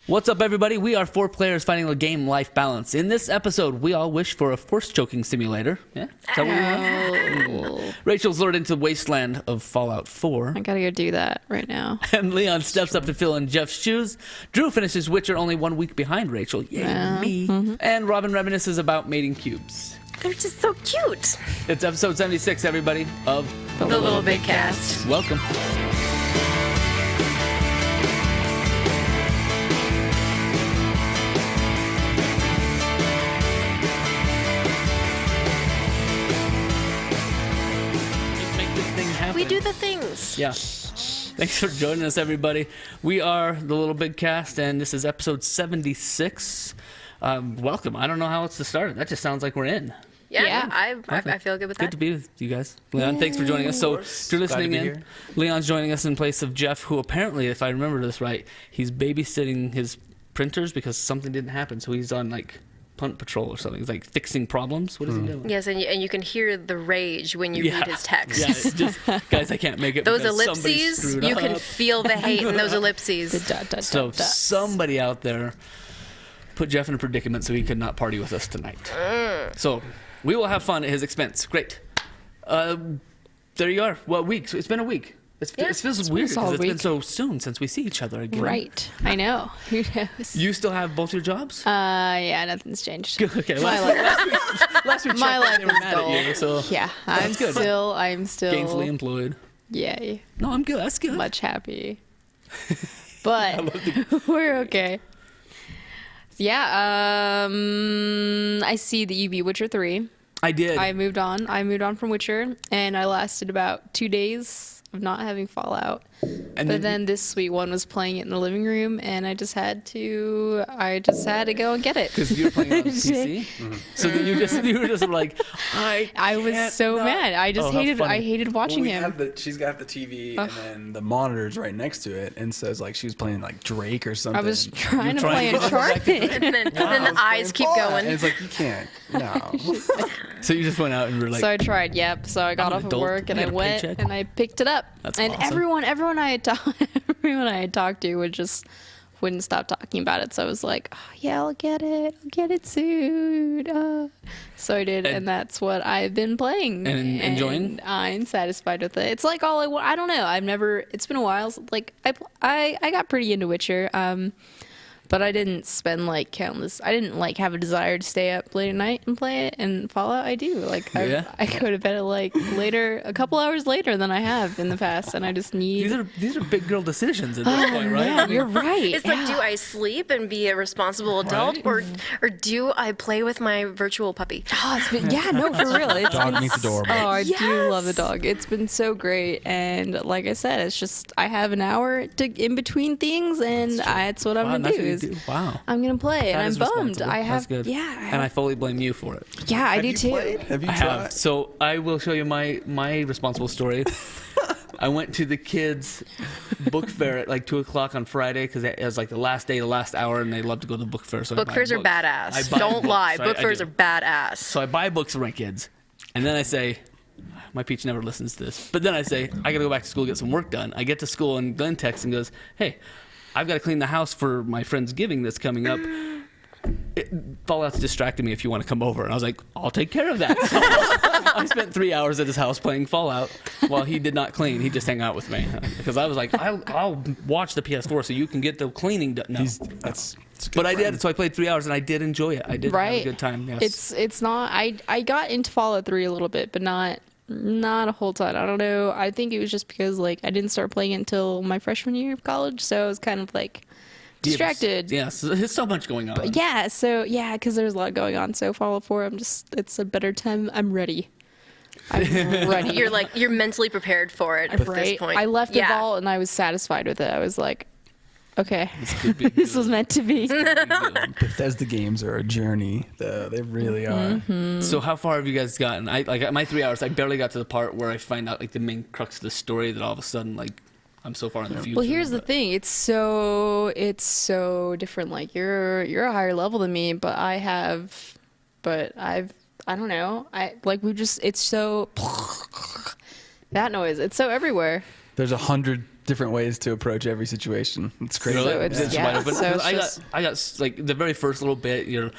What's up, everybody? We are 4 players finding a game-life balance. In this episode, we all wish for a force-choking simulator. Yeah? Is that what you want? Rachel's lured into the wasteland of Fallout 4. I gotta go do that right now. And Leon steps up to fill in Jeff's shoes. Drew finishes Witcher only 1 week behind Rachel. Yay, me. Mm-hmm. And Robin reminisces about mating cubes. They're just so cute. It's episode 76, everybody, of The LittleBigKast. Welcome. We do the things. Yeah. Thanks for joining us, everybody. We are the LittleBigKast, and this is episode 76. Welcome. I don't know how else to start. That just sounds like we're in. Yeah. I feel good with that. Good to be with you guys. Leon, thanks for joining us. So, if you're listening in, Leon's joining us in place of Jeff, who apparently, if I remember this right, he's babysitting his printers because something didn't happen. So he's on, like, punt patrol or something. He's like fixing problems. What is he doing? Yes, and you can hear the rage when you read his text. Yeah, it's just, guys, I can't make it. Those ellipses, you can feel the hate in those ellipses. So somebody out there put Jeff in a predicament so he could not party with us tonight. So we will have fun at his expense. Great. There you are. Well, weeks. It's been a week. It feels weird because it's been so soon since we see each other again. Right. I know. Who knows? You still have both your jobs? Yeah, nothing's changed. Okay. Last week my life they were mad at you, so yeah, I'm still gainfully employed. Yeah. No, I'm good. That's good. Much happy. But we're okay. Yeah, I see that you beat Witcher 3. I did. I moved on from Witcher, and I lasted about 2 days of not having Fallout. But then this sweet one was playing it in the living room, and I just had to go and get it. Because you were playing on PC? Mm-hmm. So then you were just like, I was so mad. I hated watching him. She's got the TV and then the monitor's right next to it, and says like she was playing like Drake or something. I was trying to play Uncharted. and then the eyes keep going. And it's like, you can't. No. So you just went out and were like... So I tried, yep. So I got off of work and I went and I picked it up. That's and awesome. Everyone I had talked to wouldn't stop talking about it. So I was like, oh, yeah, I'll get it soon. So I did, and that's what I've been playing. And enjoying? I'm satisfied with it. It's like all I want. I don't know. It's been a while. Like I got pretty into Witcher. But I didn't spend like countless. I didn't like have a desire to stay up late at night and play it. And Fallout, I do. Like I go to bed at like a couple hours later than I have in the past, and I just need. These are big girl decisions at this point, right? Yeah, you're right. It's like, do I sleep and be a responsible adult, or do I play with my virtual puppy? Oh, for real. Dog meets adorable. Oh, I do love the dog. It's been so great, and like I said, it's just I have an hour in between things, and that's what I'm gonna do. Wow. I'm gonna play, and I'm bummed. I have, that's good. And I fully blame you for it. Yeah, I do too. Have you tried? I have. So I will show you my responsible story. I went to the kids' book fair at like 2:00 on Friday because it was like the last day, the last hour, and they love to go to the book fair. So book fairs are badass. Don't lie. Book fairs are badass. So I buy books for my kids, and then I say, my Peach never listens to this, but then I say, I gotta go back to school, get some work done. I get to school, and Glenn texts and goes, hey, I've got to clean the house for my friend's giving that's coming up. Fallout's distracting me if you want to come over. And I was like, I'll take care of that. So I spent 3 hours at his house playing Fallout while he did not clean. He just hung out with me. Because I was like, I'll watch the PS4 so you can get the cleaning done. No. But I did, so I played 3 hours and I did enjoy it. I did have a good time. Yes. It's not, I got into Fallout 3 a little bit, but not a whole ton. I don't know. I think it was just because like I didn't start playing it until my freshman year of college, so I was kind of like distracted. Yes, there's so much going on. But yeah, because there's a lot going on. So Fallout 4, it's a better time. I'm ready. You're mentally prepared for it at this point. I left the vault and I was satisfied with it. I was like, okay, this was meant to be. Bethesda games are a journey, though. They really are. Mm-hmm. So how far have you guys gotten? At my 3 hours, I barely got to the part where I find out like the main crux of the story that all of a sudden like I'm so far in the future. Well, here's the thing. It's so different. Like you're a higher level than me, but I don't know. It's so that noise. It's so everywhere. There's 100 different ways to approach every situation. It's crazy. So it's- yeah, But so it's I just- got like the very first little bit. You're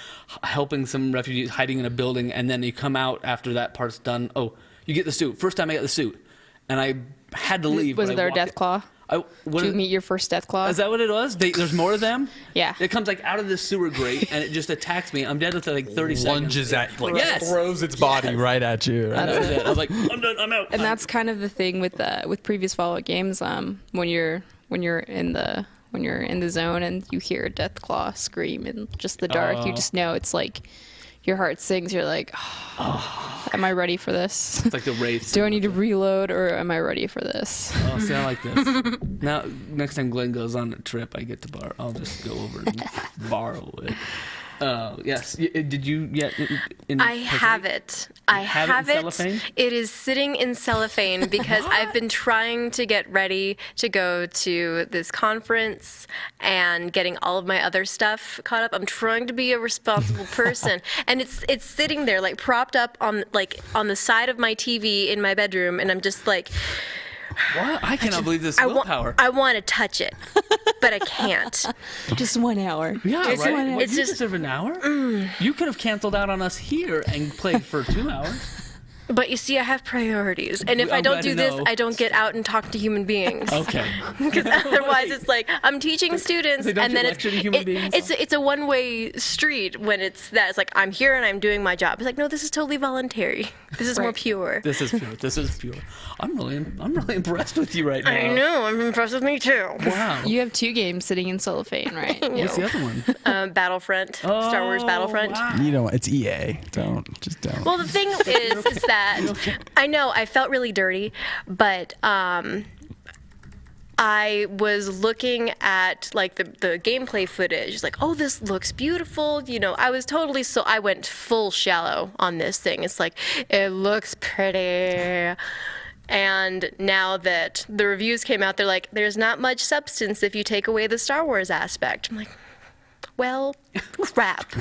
helping some refugees hiding in a building, and then you come out after that part's done. Oh, you get the suit. First time I got the suit, and I had to leave. Was but I there a walked death in- claw? What Did you is- meet your first death claw? Is that what it was? There's more of them? Yeah. It comes like out of the sewer grate and it just attacks me. I'm dead within like 30 Lunges seconds. at, like, Yes. throws its body right at you. Right? That was it. I was like, I'm done. I'm out. And that's kind of the thing with previous Fallout games. When you're in the zone and you hear a death claw scream in just the dark, you just know it's like your heart sings. You're like, am I ready for this? It's like the wraiths. Do I need to reload or am I ready for this? Oh, see, I like this. Now, next time Glenn goes on a trip, I get to borrow. I'll just go over and borrow it. Yes. Did you yet? I have it. I have have it in it. cellophane? It is sitting in cellophane because I've been trying to get ready to go to this conference and getting all of my other stuff caught up. I'm trying to be a responsible person, and it's sitting there like propped up on the side of my TV in my bedroom, and I'm just like, What? I cannot believe this willpower. I want to touch it, but I can't. Just 1 hour. Yeah, It's right. one- What, it's you just- deserve an hour. You could have canceled out on us here and played for 2 hours. But you see, I have priorities, and if I'm I don't glad do to this, know. I don't get out and talk to human beings. Okay. Because otherwise, it's like I'm teaching students, They don't and then you lecture to human beings? it's a one-way street when it's that. It's like I'm here and I'm doing my job. It's like no, this is totally voluntary. This is more Right. pure. This is pure. This is pure. I'm really impressed with you right now. I know. I'm impressed with me too. Wow. You have 2 games sitting in cellophane, right? What's the other one? Battlefront, Star Wars Battlefront. Wow. You know, it's EA. Don't. Well, the thing is that I know I felt really dirty, but I was looking at like the gameplay footage. It's like, oh, this looks beautiful. You know, I was totally I went full shallow on this thing. It's like, it looks pretty. And now that the reviews came out, they're like, there's not much substance if you take away the Star Wars aspect. I'm like, well, crap.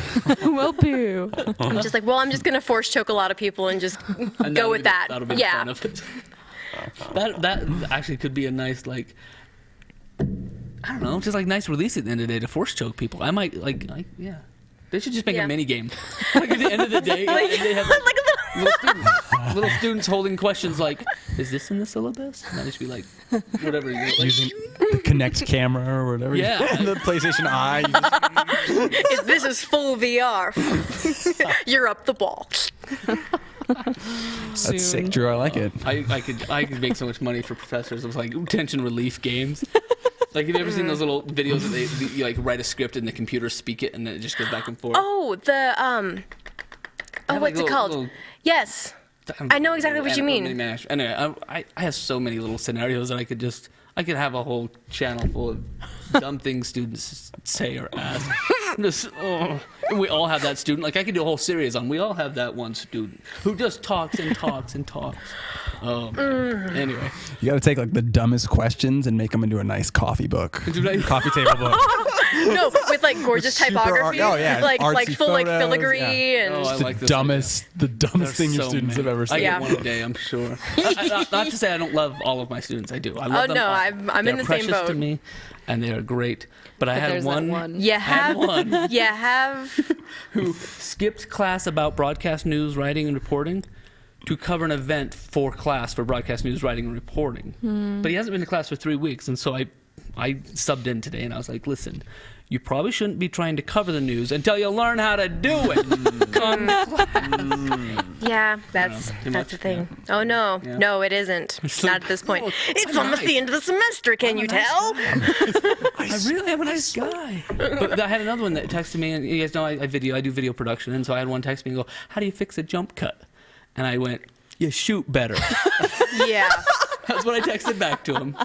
Well, poo. I'm just like, well, I'm just going to force choke a lot of people and just And go with that. That'll be the Yeah. fun of it. That actually could be a nice, like, I don't know, just like nice release at the end of the day to force choke people. I might yeah. They should just make Yeah. a mini game. Like at the end of the day, and they have Like a little students holding questions like, "Is this in the syllabus?" And I just be like, whatever. You like, Using the Kinect camera or whatever. Yeah. The PlayStation Eye. You just- this is full VR. You're up the ball. That's sick, Drew. I like it. I could make so much money for professors with like tension relief games. Like, have you ever seen those little videos that you like write a script and the computer speak it and then it just goes back and forth? Oh, Have, like, what's it little- called? little- Yes. I know exactly what you mean. Anyway, I have so many little scenarios that I could have a whole channel full of dumb things students say or ask. We all have that student. Like I could do a whole series on. We all have that one student who just talks and talks and talks. Oh, man. Anyway, You got to take like the dumbest questions and make them into a nice coffee book, coffee table book. No, with like gorgeous Super typography. oh, yeah, Like artsy full like photos, filigree yeah. and Oh, I like The this dumbest There's thing your so students many. have ever I seen. Yeah. get one a day, I'm sure. Not to say I don't love all of my students. I do. I love Oh, them no, all. I'm in They're the same precious to boat. me, and they are great. But I had There's that one. one. you I had have one you have who skipped class about broadcast news, writing, and reporting to cover an event for class for broadcast news, writing, and reporting. But he hasn't been to class for 3 weeks, and so I subbed in today, and I was like, listen, you probably shouldn't be trying to cover the news until you learn how to do it. Come yeah, that's too much? the thing. Oh no, Yeah. no, it isn't. Not at this point. Oh, It's I'm almost nice. the end of the semester. Can you tell? I really am a nice guy. But I had another one that texted me, and you guys know I do video production, and so I had one text me and go, how do you fix a jump cut? And I went, you shoot better. Yeah. That's what I texted back to him.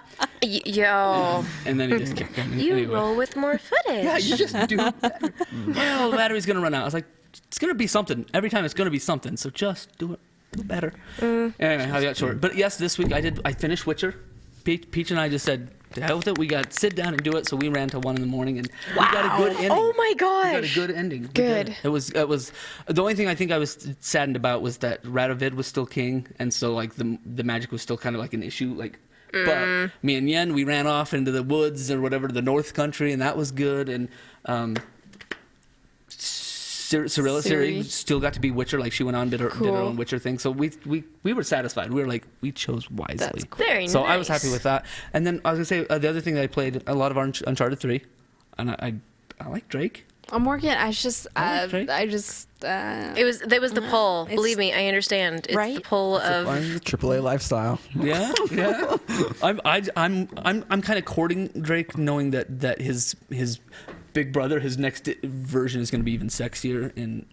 Yo, And then he just kept going. you Anyway. roll with more footage. Yeah, you just do better. Well, the battery's going to run out. I was like, it's going to be something. Every time it's going to be something. So just do it. Do better. Anyway, I got short. But yes, this week I finished Witcher. Peach and I just said, to hell with it. We got sit down and do it. So we ran till 1 a.m. and we got a good ending. Oh my We got a gosh. good ending. We Good. did. It was the only thing I think I was saddened about was that Radovid was still king, and so like the magic was still kind of like an issue. Like But me and Yen, we ran off into the woods or whatever, the North Country, and that was good. And Cirilla Siri. still got to be Witcher. Like she went on did her Cool. own Witcher thing. So we were satisfied. We were like, we chose wisely. That's cool. Very So nice. I was happy with that. And then I was gonna say the other thing that I played a lot of Uncharted 3, and I like Drake. I'm working. I just. Drake. It was the pull. it's- Believe me, I understand. It's Right? the pull of AAA lifestyle. Yeah, yeah. I'm kind of courting Drake, knowing that his big brother, his next version, is going to be even sexier in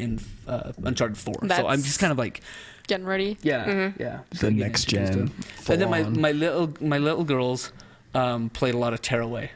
Uncharted 4. So I'm That's- just kind of like, Getting ready. yeah, yeah. The Getting next introduced to gen. it. And then my little girls played a lot of Tearaway.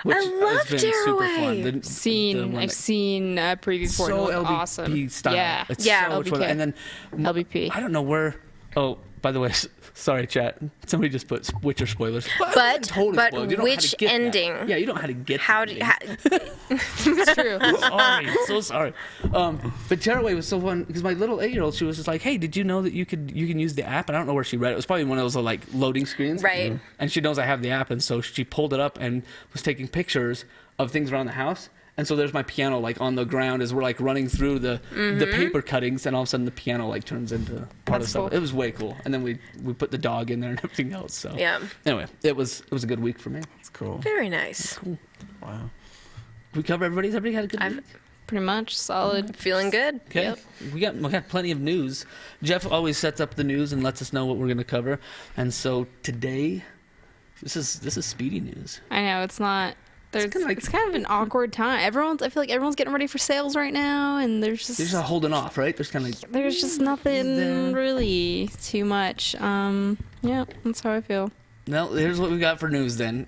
Which love has been super Tearaway. fun. I've seen a preview for it. so It looked LBP awesome. style. Yeah. It's Yeah. so much fun. LBK. And then LBP. I don't know where. Oh, by the way, sorry, chat. Somebody just put Witcher spoilers. But- Totally but spoiled. You don't know how to which get that. ending? Yeah, you don't know how to get. how the do ending. It's true. Sorry, so sorry. But Tearaway was so fun because my little 8-year-old, she was just like, "Hey, did you know that you can use the app?" And I don't know where she read it. It was probably one of those like loading screens. Right. And she knows I have the app, and so she pulled it up and was taking pictures of things around the house. And so there's my piano like on the ground as we're like running through the paper cuttings, and all of a sudden the piano like turns into part That's of stuff. cool. It was way cool. And then we put the dog in there and everything else. So Yeah. Anyway, it was a good week for me. It's cool. Very nice. Wow. We cover everybody's. Everybody had a good I've- week. Pretty much solid. Feeling good. Okay. Yep. We got plenty of news. Jeff always sets up the news and lets us know what we're going to cover. And so today, this is speedy news. I know it's not. There's, kinda like- it's kind of an awkward time. I feel like everyone's getting ready for sales right now, and They're just holding off, right? There's kind of like, there's just nothing really too much. Yeah, that's how I feel. no, here's what we got for news then.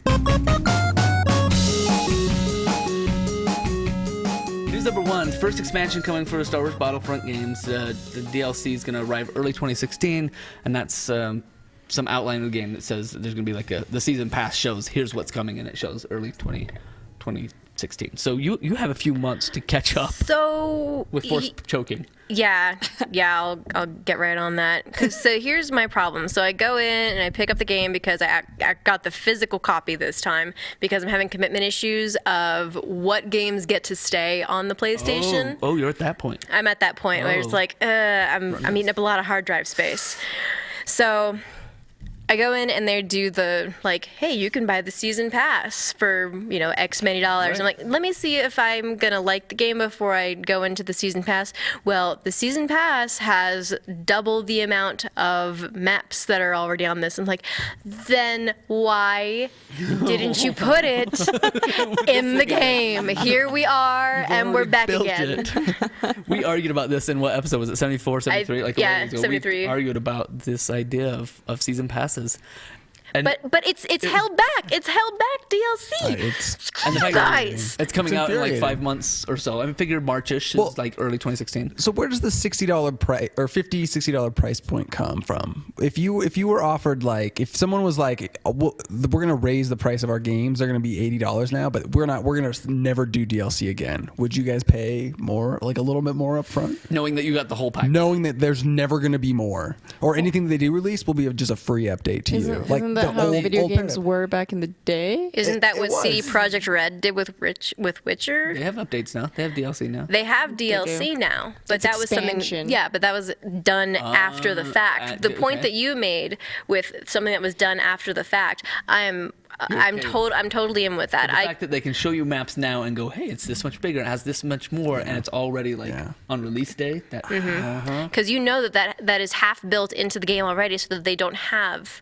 News number one, first expansion coming for Star Wars Battlefront games. The DLC is going to arrive early 2016, and that's some outline of the game that says there's going to be like the season pass shows, here's what's coming, and it shows early 2016. So you have a few months to catch up So with force choking. Yeah, I'll get right on that. So here's my problem. So I go in and I pick up the game because I got the physical copy this time because I'm having commitment issues of what games get to stay on the PlayStation. Oh, you're at that point. I'm at that point where it's Oh. like, I'm eating up a lot of hard drive space. So I go in and they do the like, hey, you can buy the season pass for, X many dollars. I'm like, let me see if I'm going to like the game before I go into the season pass. Well, the season pass has double the amount of maps that are already on this. I'm like, then why didn't you put it in the game? Here we are, and we're back Built again. it. We argued about this in what episode was it? 74, 73? yeah, ago. 73. We argued about this idea of season passes. And But it's held back. It's held back DLC. It's and the fact guys. it's coming It's out in like infuriating. 5 months or so. I figured Marchish Well- is like early 2016. so where does the $60 price or $50-$60 price point come from? If you were offered like if someone was like, well, we're gonna raise the price of our games, they're gonna be $80 now, but we're gonna never do DLC again. Would you guys pay more, like a little bit more up front, Knowing that you got the whole pack. knowing that there's never gonna be more, or anything that they do release will be just a free update to you? Isn't that how video games paradigm. were back in the day? Isn't that what was. CD Projekt Red did with Witcher? They have updates now. They have DLC now. They have DLC now, but It's that was something. expansion. Yeah, but that was done after the fact. The point okay. that you made with something that was done after the fact, I'm okay. totally in with that. The fact that they can show you maps now and go, hey, it's this much bigger, it has this much more, and it's already like Yeah. on release day. That because you know that is half built into the game already, so that they don't have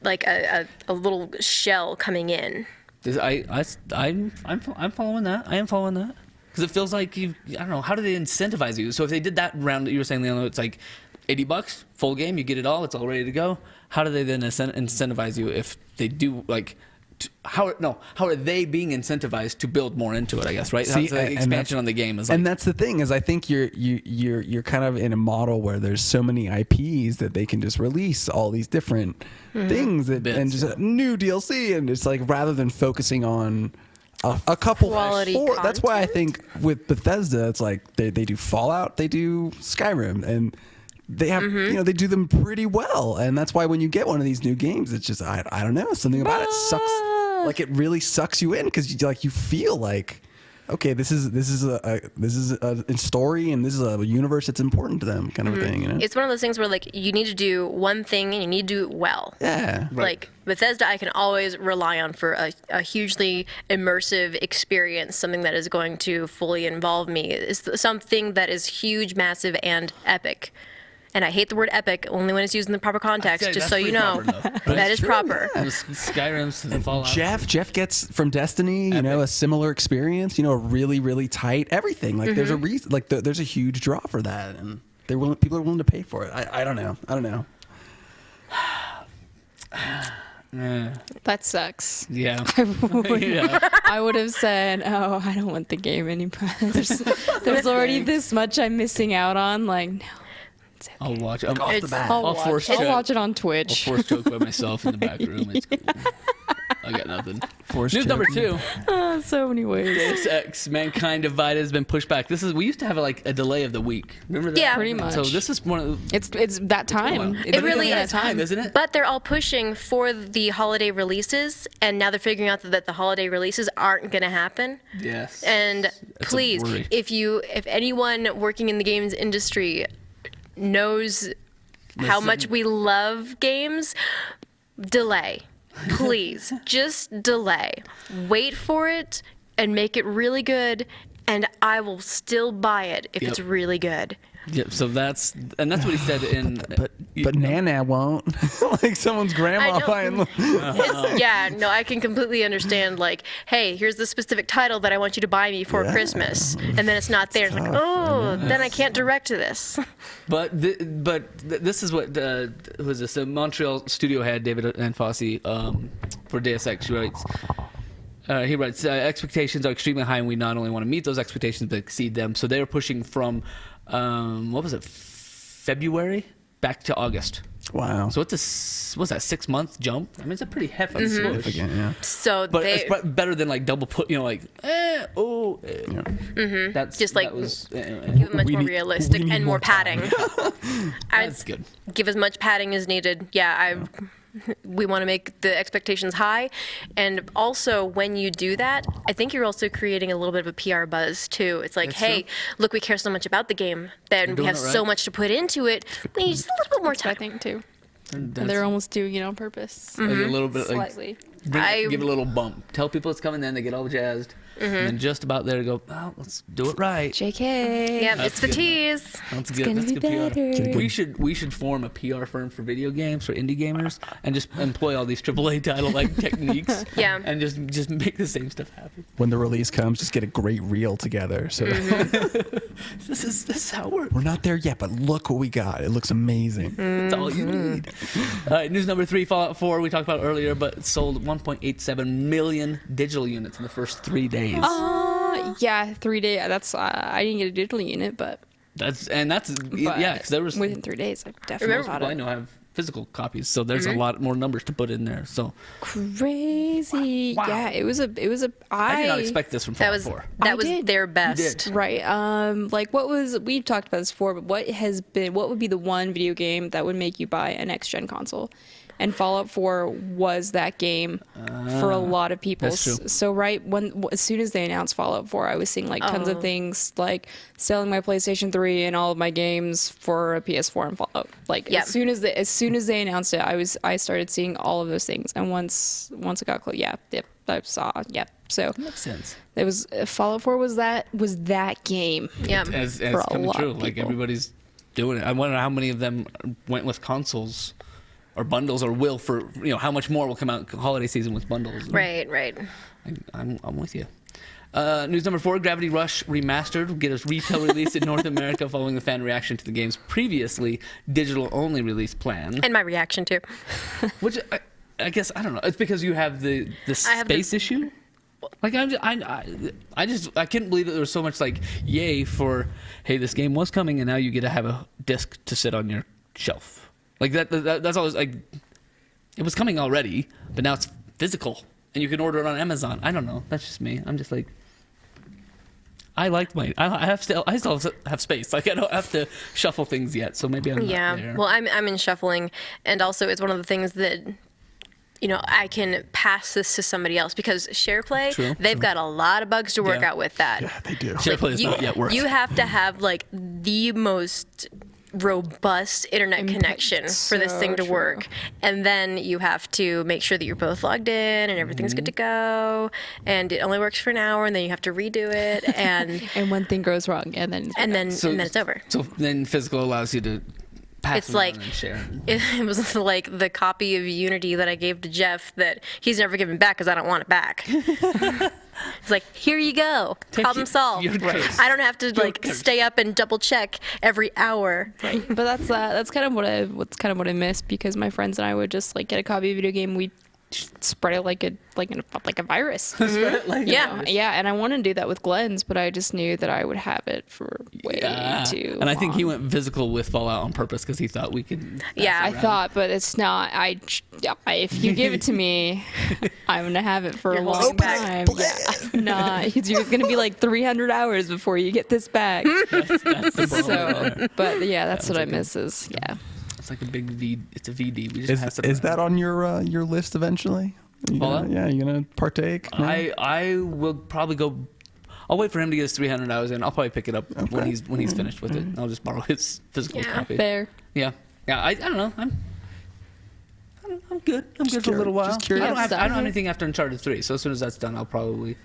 like a little shell coming in. I'm following that. I am following that because it feels like I don't know. How do they incentivize you? So if they did that round that you were saying, Leon, it's like $80 full game, you get it all, it's all ready to go. How do they then incentivize you if they do like? How are they being incentivized to build more into it? I guess right. See, That's the and expansion that's- on the game is like. And that's the thing is I think you're kind of in a model where there's so many IPs that they can just release all these different things and Bits. just new DLC, and it's like rather than focusing on a couple Quality that's why I content? think with Bethesda it's like they do Fallout, they do Skyrim, and they have they do them pretty well, and that's why when you get one of these new games, it's just I don't know, something about it sucks. Like it really sucks you in because you feel like, okay, this is a story and this is a universe that's important to them, kind of a thing. It's one of those things where like you need to do one thing and you need to do it well. Yeah. Like Bethesda, I can always rely on for a hugely immersive experience, something that is going to fully involve me. It's something that is huge, massive, and epic. And I hate the word epic only when it's used in the proper context, just so you know. That is proper. Yeah. Skyrim's and Fallout. Jeff gets from Destiny, a similar experience, a really, really tight everything. Like there's a reason, like there's a huge draw for that, and people are willing to pay for it. I don't know. That sucks. Yeah. I would have said, "Oh, I don't want the game anymore." There's already this much I'm missing out on. Like, no. I'll watch it. Off the bat. I'll watch it on Twitch. I'll force choke by myself in the back room. It's cool. I got nothing. News number 2. So many ways. Deus Ex: Mankind Divided has been pushed back. We used to have like a delay of the week. Remember that? Yeah, pretty much. So this is one of the, It's that time. It really is. time, isn't it? But they're all pushing for the holiday releases, and now they're figuring out that the holiday releases aren't going to happen. Yes. And That's a please, worry. if anyone working in the games industry knows how Listen. much we love games, delay. Please, just delay. Wait for it and make it really good, and I will still buy it if it's really good. Yep. So that's what he said in. But Nana won't. Like someone's grandma buying. I can completely understand. Like, hey, here's the specific title that I want you to buy me for Christmas, and then it's not there. It's like, oh, then I can't direct to this. But this is what who is this? The Montreal studio head David and Fosse for Deus Ex writes. He writes, expectations are extremely high, and we not only want to meet those expectations but exceed them. So they were pushing from what was it, February back to August. Wow. So it's what's that, 6-month jump? I mean, it's a pretty hefty push. Significant, yeah. So But it's better than like double put. That's just like that was, give it much more realistic we need and more more padding. that's good. Give as much padding as needed. We want to make the expectations high, and also when you do that, I think you're also creating a little bit of a PR buzz too. It's like, hey, look, we care so much about the game that we have so much to put into it. We need just a little bit more time. I think too. And They're almost doing it on purpose. like a little bit, like, Slightly. give it a little bump. Tell people it's coming, then they get all jazzed, and then just about there to go. Oh, let's do it right. JK. Yeah, it's the good. tease. That's It's good. gonna That's be good PR. better. We should form a PR firm for video games, for indie gamers, and just employ all these AAA title like techniques. Yeah. And just make the same stuff happen. When the release comes, just get a great reel together. So This is how it works. we're not there yet, but look what we got. It looks amazing. That's all you need. All right, news number 3, Fallout 4. We talked about earlier, but it sold 1.87 million digital units in the first 3 days. Yeah, 3 days. That's I didn't get a digital unit, but Because there was within 3 days, I definitely most bought people I it. know have physical copies, so there's a lot more numbers to put in there. So Crazy. Wow. Yeah, it was a. I did not expect this from Fallout 4. That I was did. their best. did. Right. Like we've talked about this before, but what would be the one video game that would make you buy a next gen console? And Fallout 4 was that game for a lot of people. that's true. So as soon as they announced Fallout 4, I was seeing like tons of things like selling my PlayStation 3 and all of my games for a PS4 and Fallout. Like Yep. as soon as they announced it, I started seeing all of those things. And once it got close, I saw. Yep. So Makes sense. it was Fallout 4 was that game. Yeah. As For a coming lot true, of like people. everybody's doing it. I wonder how many of them went with consoles or bundles, or will for how much more will come out holiday season with bundles. Right. I'm with you. News number 4, Gravity Rush Remastered will get a retail release in North America following the fan reaction to the game's previously digital-only release plan. And my reaction too. Which I guess, I don't know. It's because you have the have the- space issue? Like, I couldn't believe that there was so much, like, yay for, hey, this game was coming, and now you get to have a disc to sit on your shelf. Like, that's always, like, it was coming already, but now it's physical, and you can order it on Amazon. I don't know. That's just me. I'm just like, I like mine. I still have space. Like I don't have to shuffle things yet. So maybe I'm not there. Well, I'm in shuffling, and also it's one of the things that, you know, I can pass this to somebody else because SharePlay, they've got a lot of bugs to work out with that. Yeah, they do. SharePlay is not yet worth. You have to have like the most robust internet connection for this thing to work, and then you have to make sure that you're both logged in and everything's good to go, and it only works for an hour, and then you have to redo it, and And one thing goes wrong, and then it's over. So then physical allows you to pass It's them like- on and share. It was like the copy of Unity that I gave to Jeff that he's never given back because I don't want it back. It's like, here you go, problem solved. your curse. I don't have to like curse. stay up and double check every hour. But that's kind of what I miss, because my friends and I would just like get a copy of a video game, we spread it like a virus. Yeah, and I want to do that with Glenn's, but I just knew that I would have it for way too And I think he long. went physical with Fallout on purpose because he thought we could. Yeah, I thought, but it's not. If you give it to me, I'm gonna have it for a You're long holding back. time. Yeah, I'm not. It's gonna be like 300 hours before you get this back. That's the problem. So, but yeah, that's what I miss. Is It's like a big V. It's a VD. We just pass it Is around. that on your list eventually? Fallout? You gonna partake? No? I will probably go. I'll wait for him to get his 300 hours in. I'll probably pick it up when he's finished with it. I'll just borrow his physical copy. fair. Yeah. I don't know. I'm good. I'm good for a little while. Just curious. I don't have Yeah. anything after Uncharted 3. So as soon as that's done, I'll probably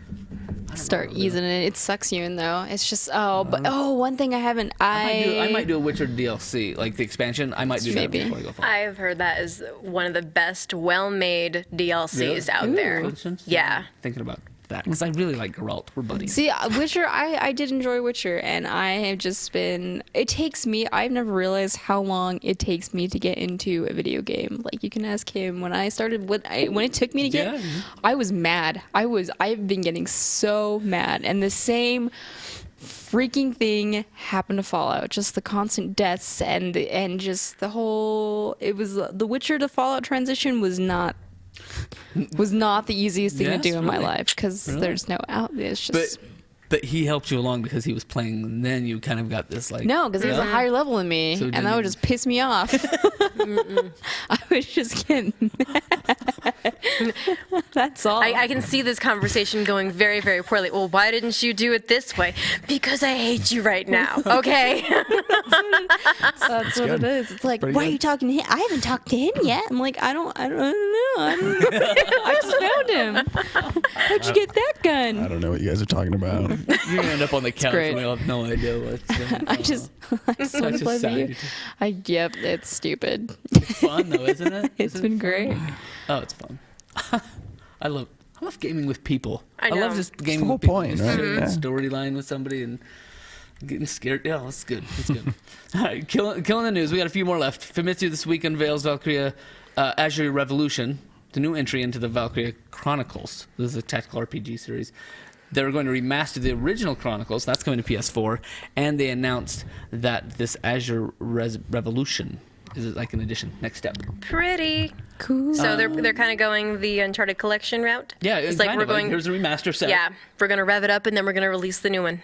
Start easing it. It sucks you in though. It's just one thing I haven't. I might do a Witcher DLC, like the expansion. I might do Maybe. that before I go Fallout. I've heard that is one of the best, well-made DLCs Really? out there. For instance? Yeah. Thinking about that because I really like Geralt. We're buddies. See, Witcher, I did enjoy Witcher, and I have just been. It takes me. I've never realized how long it takes me to get into a video game. Like you can ask him when I started. When it took me to get, Yeah. I was mad. I've been getting so mad, and the same freaking thing happened to Fallout. Just the constant deaths and just the whole. It was the Witcher to Fallout transition was not the easiest thing to Yes, do in my really? life because there's no out. It's just. But he helped you along because he was playing, and then you kind of got this like No, because he was a higher level than me, So and did that you- would just piss me off. I was just getting mad. That's all. I can see this conversation going very, very poorly. Well, why didn't you do it this way? Because I hate you right now. Okay. That's what it is. It's like, Pretty why are good. you talking to him? I haven't talked to him yet. I'm like, I don't know. I just found him. How'd you get that I gun? don't know what you guys are talking about. you're gonna end up on the couch great. and we'll have no idea what's going on. I just want to just play sad. with you. Yep, it's stupid. It's fun though, isn't it? It's Isn't been it great. fun? Oh, it's fun. I love gaming with people. I love know. just gaming whole with people. point, Just right? sharing a Yeah. storyline with somebody and getting scared. Yeah, it's good. It's good. All right, killing the news. We got a few more left. Famitsu this week unveils Valkyria Azure Revolution, the new entry into the Valkyria Chronicles. This is a tactical RPG series. They're going to remaster the original Chronicles. That's coming to PS4. And they announced that this Azure Revolution is like an addition, next step. Pretty. Cool. So they're kind of going the Uncharted collection route. Yeah, it's like we're going. here's a remaster set. Yeah, we're gonna rev it up, and then we're gonna release the new one.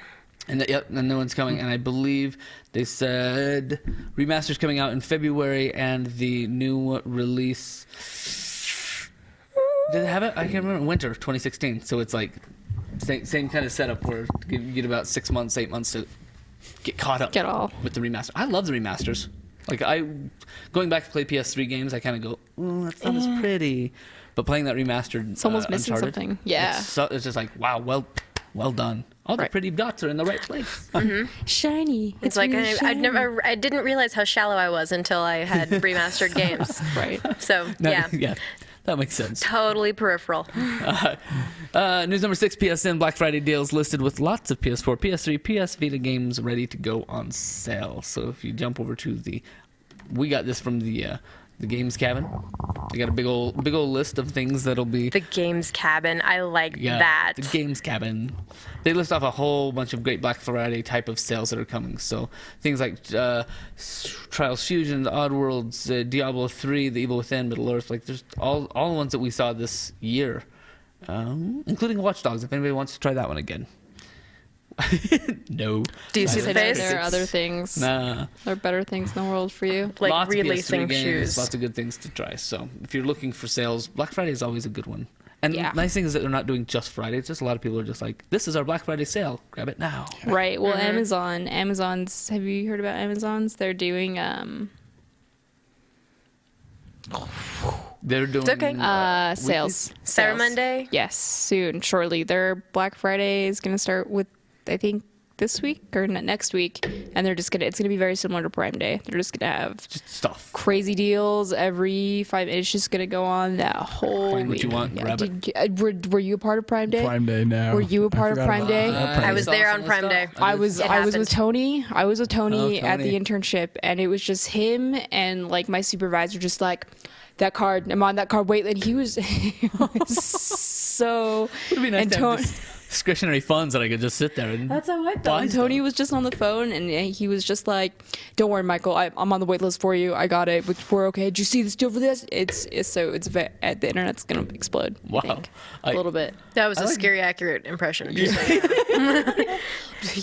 And the new one's coming, and I believe they said remaster's coming out in February, and the new release. Did they have it? I can't remember. Winter 2016. So it's like same kind of setup where you get about 6 months, 8 months to get caught up. Get all. with the remaster. I love the remasters. Like going back to play PS3 games, I kind of go, "Oh, that's not as pretty." But playing that remastered, It's almost missing Uncharted, something. Yeah. it's just like, wow, well done. All the Right. pretty dots are in the right place. Shiny. It's like really shiny. I didn't realize how shallow I was until I had remastered games. Right. So No, yeah, that makes sense. totally peripheral. News number 6, PSN Black Friday deals listed with lots of PS4, PS3, PS Vita games ready to go on sale. So if you jump over to we got this from the Games Cabin. They got a big old list of things that'll be. The Games Cabin, I like that. The Games Cabin. They list off a whole bunch of great Black Friday type of sales that are coming. So things like Trials Fusion, Oddworlds, Diablo 3, The Evil Within, Middle Earth. Like there's all the ones that we saw this year, including Watch Dogs. If anybody wants to try that one again. No. Do you see the I know face? there are other things. Nah. There are better things in the world for you. Like Lots of releasing PS3 games, shoes. lots of good things to try. So if you're looking for sales, Black Friday is always a good one. And Yeah. nice thing is that they're not doing just Friday. It's just a lot of people are just like, this is our Black Friday sale. Grab it now. Right. Well, Amazon's. Have you heard about Amazon's? They're doing They're doing okay. sales. Cyber Sales. Monday? Yes, soon, shortly. Their Black Friday is going to start with, I think, this week or next week, and it's going to be very similar to Prime Day. They're just going to have just stuff. crazy deals every 5 minutes. It's just going to go on that whole Find what week. you want, grab it. Were you a part of Prime Day? Prime Day now. Were you a part of forgot Prime about Day? that. I was there on Prime Day. I was It with happened. Tony. I was with Tony Oh, at the Tony. internship, and it was just him and like my supervisor, just like that card. I'm on that card. Wait, and he was, so. It'd be nice and to Tony. have discretionary funds that I could just sit there and That's how I felt. buy And Tony stuff. was just on the phone, and he was just like, "Don't worry, Michael. I'm on the wait list for you. I got it. We're okay. Did you see this deal for this? The internet's gonna explode. Wow. I think. A little bit. That was a like- scary accurate impression.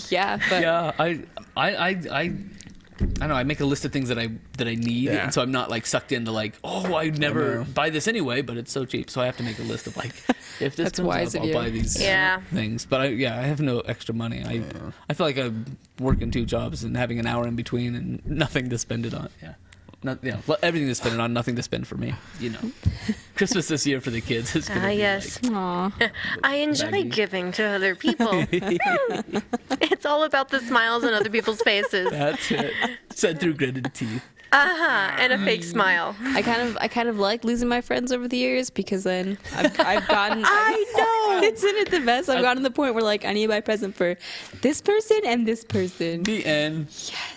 Yeah, but Yeah, I know. I make a list of things that I need, Yeah. and so I'm not like sucked into like, oh, I'd never buy this anyway, but it's so cheap. So I have to make a list of like, if this That's comes wise up, of I'll you. buy these Yeah. things. But I have no extra money. I feel like I'm working 2 jobs and having an hour in between and nothing to spend it on. Yeah. Well, everything to spend it on, nothing to spend for me. You know, Christmas this year for the kids is gonna be yes. like, aw. I enjoy Maggie. giving to other people. It's all about the smiles on other people's faces. that's it. Said through gritted teeth. And a fake smile. I kind of like losing my friends over the years, because then I've gotten. I know. Isn't it the best? I've gotten to the point where like I need to buy a present for this person and this person. The end.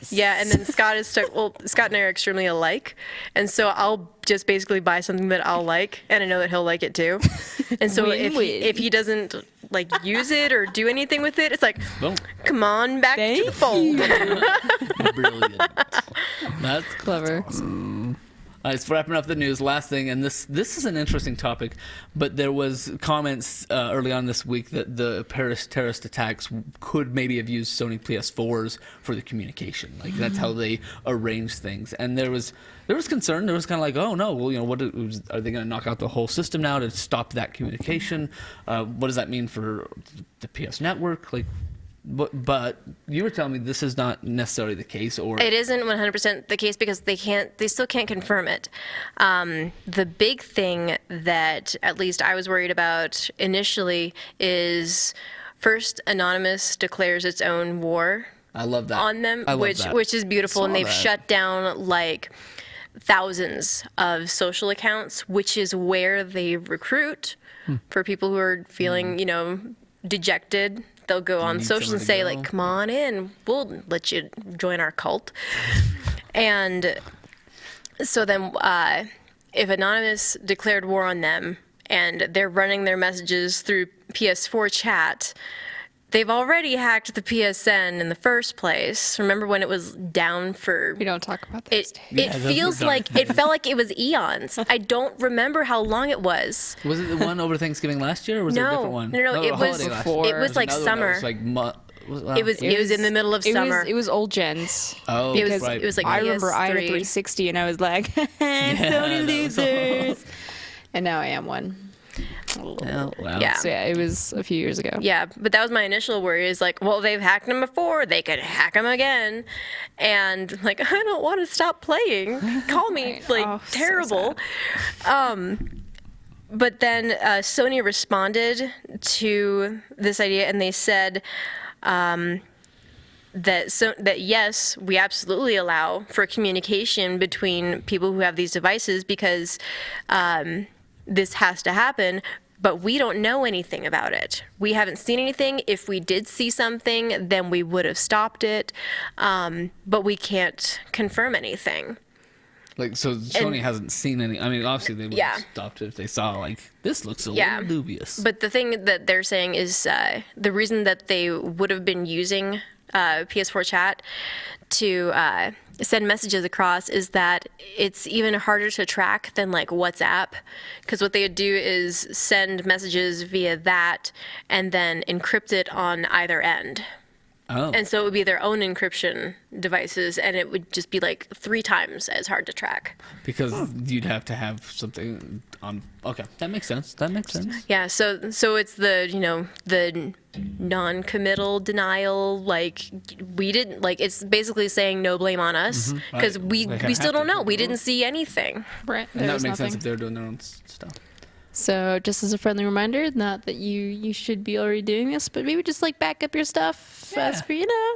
Yeah, and then Scott is stuck. Well, Scott and I are extremely alike, and so I'll just basically buy something that I'll like, and I know that he'll like it too. And so Win-win. if he doesn't like use it or do anything with it, it's like, Boom. come on back to the Thank fold. Brilliant. That's Clever. All right, so wrapping up the news. Last thing, and this is an interesting topic, but there was comments early on this week that the Paris terrorist attacks could maybe have used Sony PS4s for the communication. Like that's how they arranged things, and there was concern. There was kind of like, oh no, well are they going to knock out the whole system now to stop that communication? What does that mean for the PS network? Like. But you were telling me this is not necessarily the case, or It isn't 100% the case because they still can't confirm it. The big thing that at least I was worried about initially is first Anonymous declares its own war I love that on them, I love which that. which is beautiful, and Saw they've that. shut down like thousands of social accounts, which is where they recruit for people who are feeling, dejected. They'll go on need social and somewhere say, to like, go. come on in, we'll let you join our cult. And so then if Anonymous declared war on them and they're running their messages through PS4 chat, they've already hacked the PSN in the first place. Remember when it was down for... We don't talk about those It days. those feels were dark like it felt like it was eons. I don't remember how long it was. Was it the one over Thanksgiving last year, or was it a No, different one? no, Oh, it a was holiday last before. year. It was like Another one that summer. was like It was in the middle of summer. It was old gens. Oh, It was- that's right. it was like I remember I had a PS3. 360 and I was like, Sony that was all- losers. And now I am one. Oh, wow. Yeah. So yeah, it was a few years ago. Yeah, but that was my initial worry is like, well, they've hacked them before. They could hack them again. And like, I don't want to stop playing. Call me like Oh, so terrible. But then Sony responded to this idea and they said that yes, we absolutely allow for communication between people who have these devices because this has to happen, but we don't know anything about it. We haven't seen anything. If we did see something, then we would have stopped it, but we can't confirm anything. Like, so Sony hasn't seen any. I mean, obviously they would Yeah. have stopped it if they saw like this looks a Yeah. little dubious. But the thing that they're saying is the reason that they would have been using PS4 chat to send messages across is that it's even harder to track than like WhatsApp, because what they would do is send messages via that and then encrypt it on either end. Oh. And so it would be their own encryption devices, and it would just be like 3 times as hard to track. Because you'd have to have something on. Okay, that makes sense. Yeah, so it's the non-committal denial, like we didn't, like it's basically saying no blame on us because Right. we They kinda still have don't to. know. We didn't see anything. Right. And that would make sense if they were doing their own stuff. So just as a friendly reminder, not that you should be already doing this, but maybe just like back up your stuff as for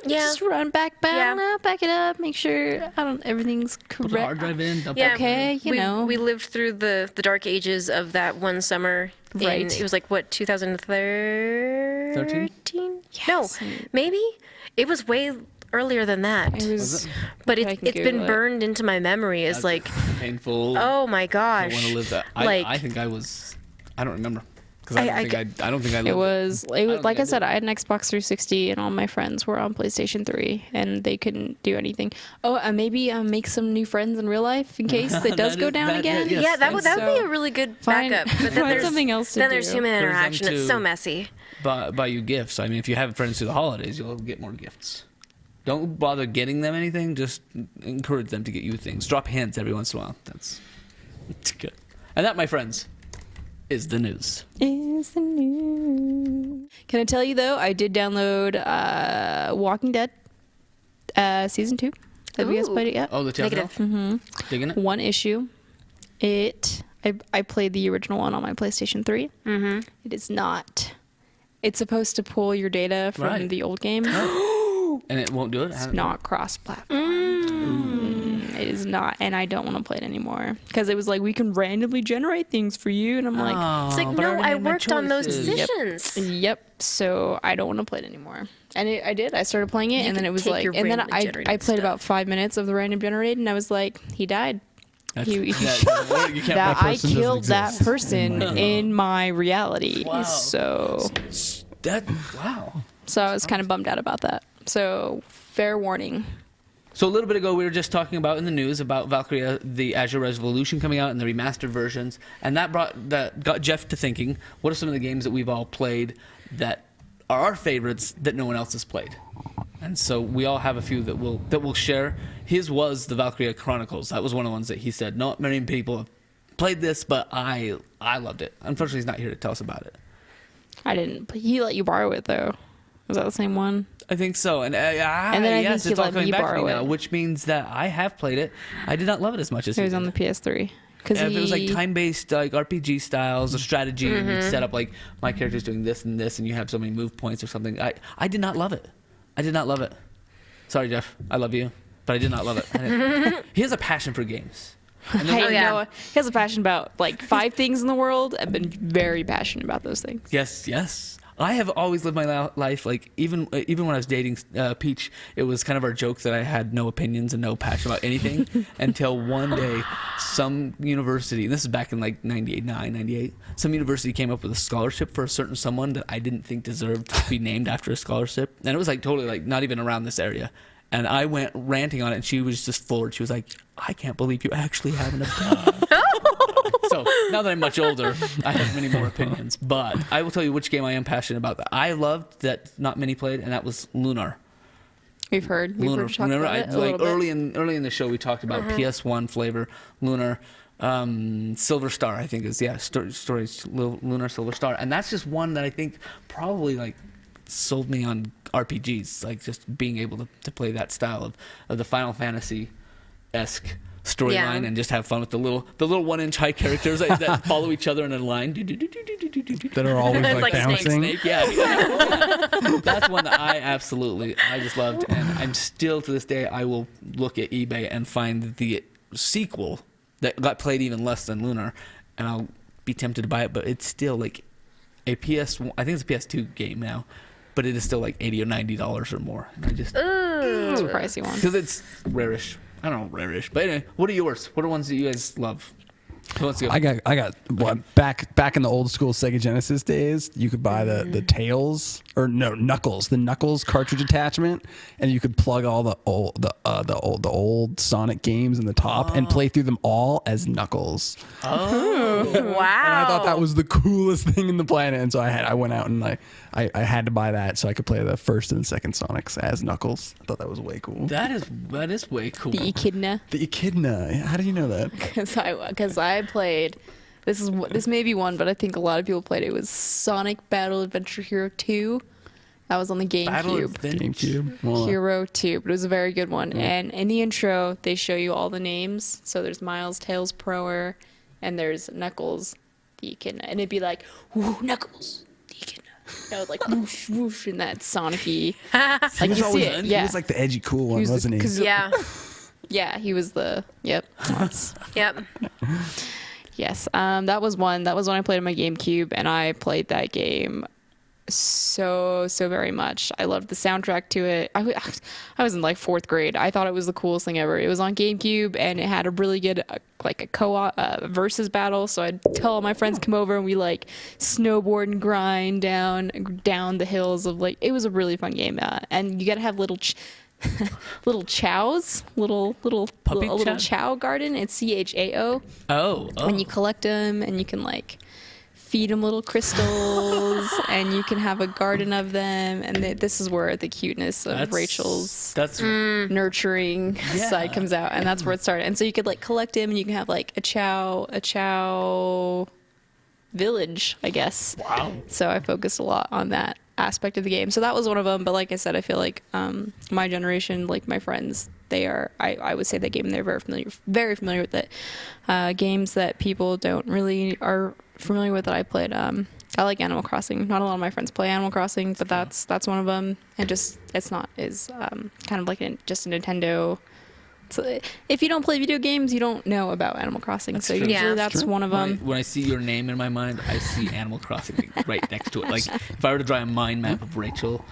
just run back it up, make sure everything's Put the hard correct. drive in. Dump Yeah, it. Okay, we lived through the dark ages of that one summer. Right. It was like what 2013? No, Yes. maybe it was way earlier than that. It was, But I it's can been Google it. burned into my memory as like, Painful. oh my I gosh. want to live that. Like, I think I was. I don't remember. Because I don't think I lived it was don't like think I I said, did. I had an Xbox 360 and all my friends were on PlayStation 3 and they couldn't do anything. Oh, maybe make some new friends in real life in case it does That go is- down that- again. yes. yeah, that would be So, a really good find- backup. But then find there's something else to Then there's do. human There's them interaction. It's so too. messy. buy you gifts. I mean, if you have friends through the holidays, you'll get more gifts. Don't bother getting them anything. Just encourage them to get you things. Drop hints every once in a while. That's good. And that, my friends, is the news. Is the new. Can I tell you though? I did download Walking Dead season 2. Have you guys Ooh. played it yet? Oh, the Telltale? Negative. Digging it? One issue. I played the original one on my PlayStation 3. Mm-hmm. It is not. It's supposed to pull your data from Right. the old game. And it won't do it? It's not cross-platform. It is not, and I don't want to play it anymore because it was like we can randomly generate things for you, and I'm like, It's like, but no, already I made my worked on those choices. decisions. yep. So I don't want to play it anymore. And I did. I started playing it, You and then can it was take like, your and then randomly I generated played stuff. about 5 minutes of the random generated, and I was like, he died. You you can't That I person doesn't killed that exist person in my reality. Wow. So wow. I was kind of bummed out about that. So fair warning. So a little bit ago, we were just talking about in the news about Valkyria, the Azure Revolution coming out and the remastered versions, and that got Jeff to thinking: what are some of the games that we've all played that are our favorites that no one else has played? And so we all have a few that we'll share. His was the Valkyria Chronicles. That was one of the ones that he said not many people have played this, but I loved it. Unfortunately, he's not here to tell us about it. I didn't. He let you borrow it though. Was that the same one? I think so, and then I yes, think it's he all let coming me back to me borrow now, it. which means that I have played it. I did not love it as much as It he was on did. the PS3. Because If it was like time-based, like RPG styles, or strategy, and you'd set up like my character's doing this and this, and you have so many move points or something. I did not love it. I did not love it. Sorry, Jeff. I love you, but I did not love it. He has a passion for games. And then- I know he has a passion about like 5 things in the world. I've been very passionate about those things. Yes. I have always lived my life like even when I was dating Peach, it was kind of our joke that I had no opinions and no passion about anything until one day some university, and this is back in like 98, some university came up with a scholarship for a certain someone that I didn't think deserved to be named after a scholarship, and it was like totally like not even around this area. And I went ranting on it, and she was just floored. She was like, "I can't believe you actually have an opinion." So now that I'm much older, I have many more opinions. But I will tell you which game I am passionate about. That I loved that not many played, and that was Lunar. We've heard you talk Remember, about it a like little bit. early in the show, we talked about PS1 flavor, Lunar, Silver Star. I think is stories Lunar Silver Star, and that's just one that I think probably like sold me on RPGs, like just being able to play that style of the Final Fantasy-esque storyline Yeah. and just have fun with the little 1-inch high characters that follow each other in a line. that are always It's like like bouncing. Snake, yeah. That's one that I just loved, and I'm still to this day I will look at eBay and find the sequel that got played even less than Lunar, and I'll be tempted to buy it, but it's still like a PS1. I think it's a PS2 game now, but it is still like $80 or $90 or more, and I just It's a pricey one. because it's rarish. I don't know, rarish, but anyway, what are yours? What are ones that you guys love? Who wants to go? I got back in the old school Sega Genesis days. You could buy the Tails or no Knuckles, the Knuckles cartridge attachment, and you could plug all the old Sonic games in the top and play through them all as Knuckles. Oh, Wow. And I thought that was the coolest thing in the planet, and so I went out and I had to buy that so I could play the first and second Sonics as Knuckles. I thought that was way cool. That is way cool. The Echidna. The Echidna. How do you know that? Because I played. This may be one, but I think a lot of people played it. It was Sonic Battle Adventure Hero 2. That was on the GameCube. GameCube. Well, Hero 2, but it was a very good one. And in the intro, they show you all the names. So there's Miles, Tails, Prower, and there's Knuckles, the Echidna. And it'd be like, "Ooh, Knuckles, the Echidna." That was like whoosh, whoosh, and that Sonic-y. Like, you see it. He was like the edgy, cool one, wasn't he? Yeah. Yeah, he was the, yep. Yep. Yes, that was one. That was when I played on my GameCube, and I played that game so very much. I loved the soundtrack to it. I was in like 4th grade. I thought it was the coolest thing ever. It was on GameCube, and it had a really good like a co-op versus battle. So I'd tell all my friends come over, and we like snowboard and grind down the hills of like. It was a really fun game, and you gotta have little chows, little chow garden. It's CHAO. Oh. And you collect them, and you can like feed them little crystals, and you can have a garden of them. And this is where the cuteness of Rachel's nurturing side comes out, and that's where it started. And so you could like collect them, and you can have like a chow village, I guess. Wow. So I focused a lot on that aspect of the game. So that was one of them. But like I said, I feel like my generation, like my friends, I would say that game, and they're very familiar with it. Games that people don't really are familiar with that I played. I like Animal Crossing. Not a lot of my friends play Animal Crossing, but that's one of them. And it's not kind of like just a Nintendo. So if you don't play video games, you don't know about Animal Crossing. That's so true. usually that's one of them. When I see your name in my mind, I see Animal Crossing right next to it. Like if I were to draw a mind map of Rachel,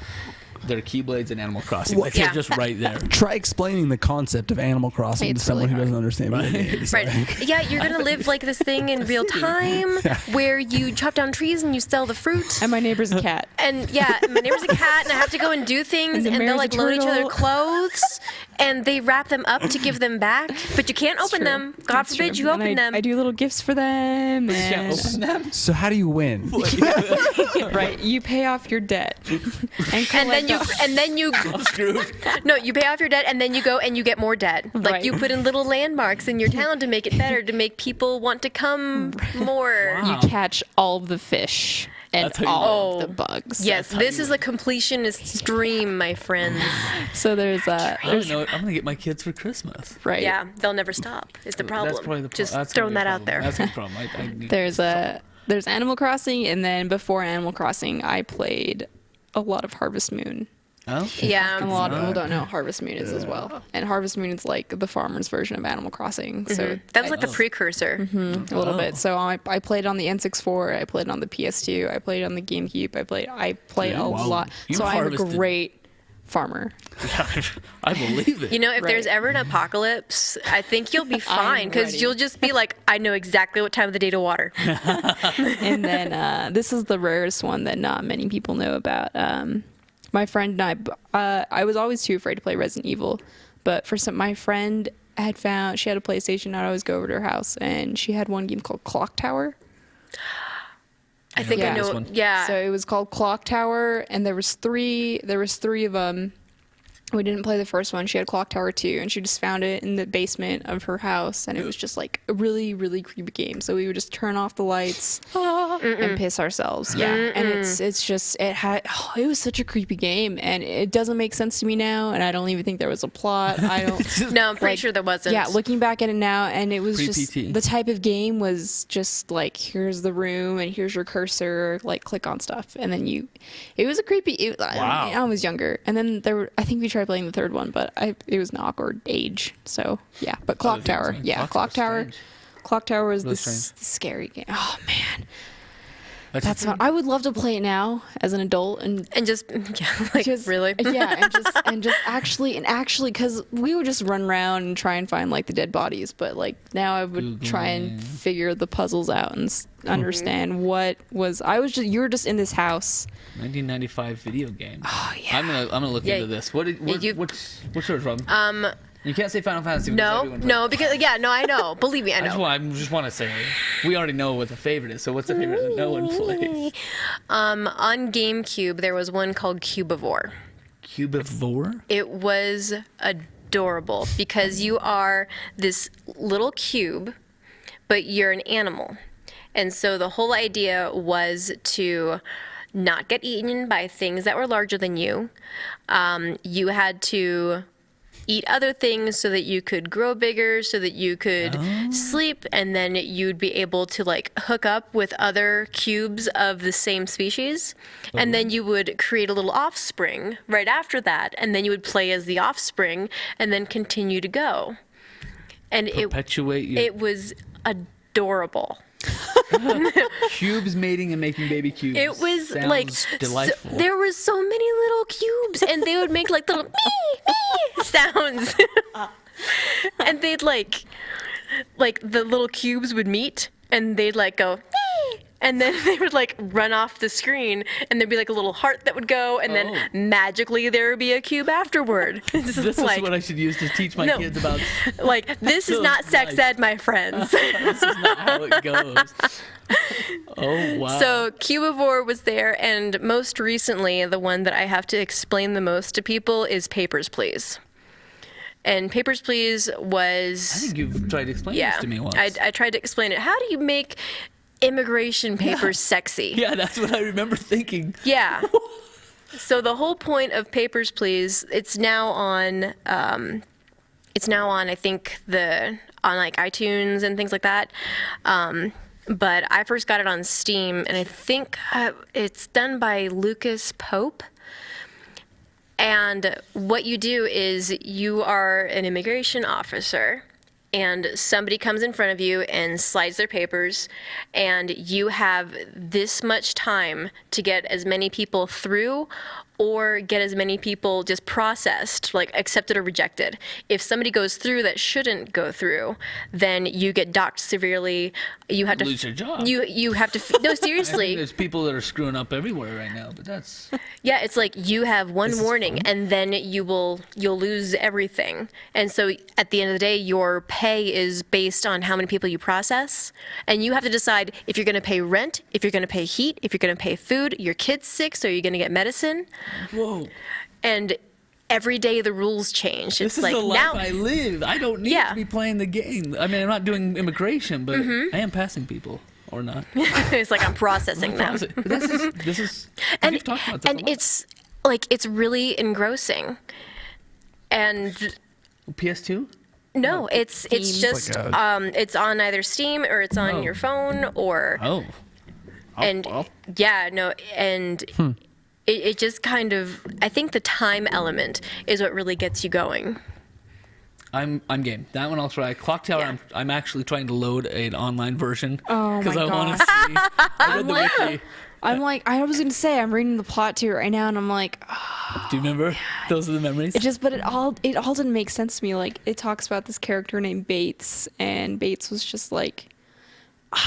there are Keyblades and Animal Crossing. Like, they're just right there. Try explaining the concept of Animal Crossing to someone who doesn't understand video games. Right. Yeah, you're gonna live like this thing in real time, where you chop down trees and you sell the fruit. And my neighbor's a cat. And yeah, my neighbor's a cat, and I have to go and do things, and they'll like load each other clothes, and they wrap them up to give them back, but you can't open them. God forbid you open them. I do little gifts for them. Yeah, open them. So how do you win? Right, you pay off your debt, and then you I'm screwed. no, you pay off your debt, and then you go and you get more debt. Like Right. you put in little landmarks in your town to make it better, to make people want to come more. Wow. You catch all of the fish and That's how you all know. of the bugs. Yes, this is a completionist's dream, my friends. So there's I don't know. I'm gonna get my kids for Christmas. right. Yeah, they'll never stop. Is the problem. That's probably the Just that's throwing gonna be that a out there. That's the problem. I need There's Animal Crossing, and then before Animal Crossing, I played a lot of Harvest Moon. Oh. Yeah. And a lot of people don't know what Harvest Moon is as well. And Harvest Moon is like the farmer's version of Animal Crossing. So That was like the precursor. a little bit. So I played on the N64. I played on the PS2. I played on the GameCube. I played a Wow. lot. You So I'm a harvested. great farmer. I believe it. You know, if Right. there's ever an apocalypse, I think you'll be fine, because ready. you'll just be like, I know exactly what time of the day to water. And then this is the rarest one that not many people know about. My friend and I was always too afraid to play Resident Evil, but my friend had found, she had a PlayStation. I'd always go over to her house, and she had one game called Clock Tower. I think I Yeah. know. This one. Yeah. So it was called Clock Tower, and there was three of them. We didn't play the first one. She had Clock Tower 2, and she just found it in the basement of her house, and it was just like a really, really creepy game. So we would just turn off the lights and piss ourselves. Yeah, and it was such a creepy game, and it doesn't make sense to me now, and I don't even think there was a plot. I don't. No, I'm pretty like, sure there wasn't. Yeah, looking back at it now, and it was just Pre-PT. the type of game was just like, here's the room and here's your cursor, like click on stuff, and then it was a creepy. Wow. I was younger, and then I think we tried playing the third one, but it was an awkward age. So yeah, but Clock things, Tower, right? yeah, Clock Tower was Clock Tower was Really the strange. scary game. Oh man, That's that's fun. I would love to play it now as an adult and. And just, yeah, like, Just, really? Yeah, and just actually, because we would just run around and try and find like the dead bodies, but like now I would try and figure the puzzles out and understand what was. You were just in this house. 1995 video game. Oh yeah. I'm gonna look Yeah. into this. you've- What's yours, Rob? You can't say Final Fantasy. Because everyone plays. No, because I know. Believe me, I know. I just want to say we already know what the favorite is. So what's the favorite that no one plays? On GameCube, there was one called Cubivore. Cubivore? It was adorable because you are this little cube, but you're an animal. And so the whole idea was to not get eaten by things that were larger than you. You had to eat other things so that you could grow bigger, so that you could sleep, and then you'd be able to like hook up with other cubes of the same species. And then you would create a little offspring right after that, and then you would play as the offspring and then continue to go. And Perpetuate you. it was adorable. Cubes mating and making baby cubes. It was Sounds like delightful. there were so many little cubes, and they would make like little me sounds, and they'd like the little cubes would meet, and they'd like go me, and then they would like run off the screen, and there'd be like a little heart that would go, and then magically there would be a cube afterward. This is what I should use to teach my kids about. Like, this is not sex ed, my friends. This is not how it goes. Oh, wow. So Cubivore was there, and most recently, the one that I have to explain the most to people is Papers, Please. And Papers, Please was... I think you've tried to explain this to me once. I tried to explain it. How do you make immigration papers sexy? Yeah, that's what I remember thinking. Yeah. So the whole point of Papers, Please, it's now on I think on like iTunes and things like that. But I first got it on Steam, and I think it's done by Lucas Pope. And what you do is you are an immigration officer, and somebody comes in front of you and slides their papers, and you have this much time to get as many people through or get as many people just processed, like accepted or rejected. If somebody goes through that shouldn't go through, then you get docked severely. You have to lose your job. You have to no, I think seriously. there's people that are screwing up everywhere right now, but that's... Yeah, it's like you have one This is warning, fun. and then you'll lose everything. And so at the end of the day, your pay is based on how many people you process, and you have to decide if you're going to pay rent, if you're going to pay heat, if you're going to pay food. Your kid's sick, so you're going to get medicine. Whoa. And every day the rules change. This It's is like the life now I live. I don't need Yeah. to be playing the game. I mean, I'm not doing immigration, but I am passing people. Or not. it's like I'm processing them. But this is And you've talked about this a lot. it's like it's really engrossing. And PS2? no, it's just like it's on either Steam or it's on Oh. your phone or Oh. and yeah, no, and it just kind of, I think the time element is what really gets you going. I'm game. That one I'll try. Clock Tower, Yeah. I'm actually trying to load an online version. Oh my I want to see. I read the wiki. I'm like, I was gonna say, I'm reading the plot to it right now, and I'm like, Do you remember? Those are the memories. but it all didn't make sense to me. Like, it talks about this character named Bates, and Bates was just like,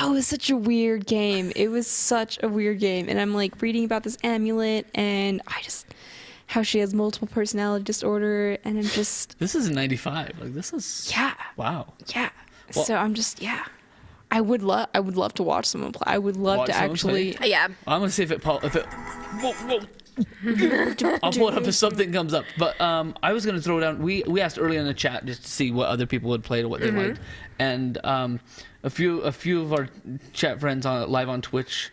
oh, it was such a weird game. It was such a weird game, and I'm like reading about this amulet, and how she has multiple personality disorder, and I'm just, This is in '95. Like this is. yeah, Wow. yeah. Well- So I'm just, yeah. I would love to watch someone play. I would love Watch to someone actually. play? Yeah. I'm gonna see if it. Whoa. I'll pull it up if something comes up. But I was gonna throw down. We asked earlier in the chat just to see what other people had played or what they liked, and a few of our chat friends live on Twitch.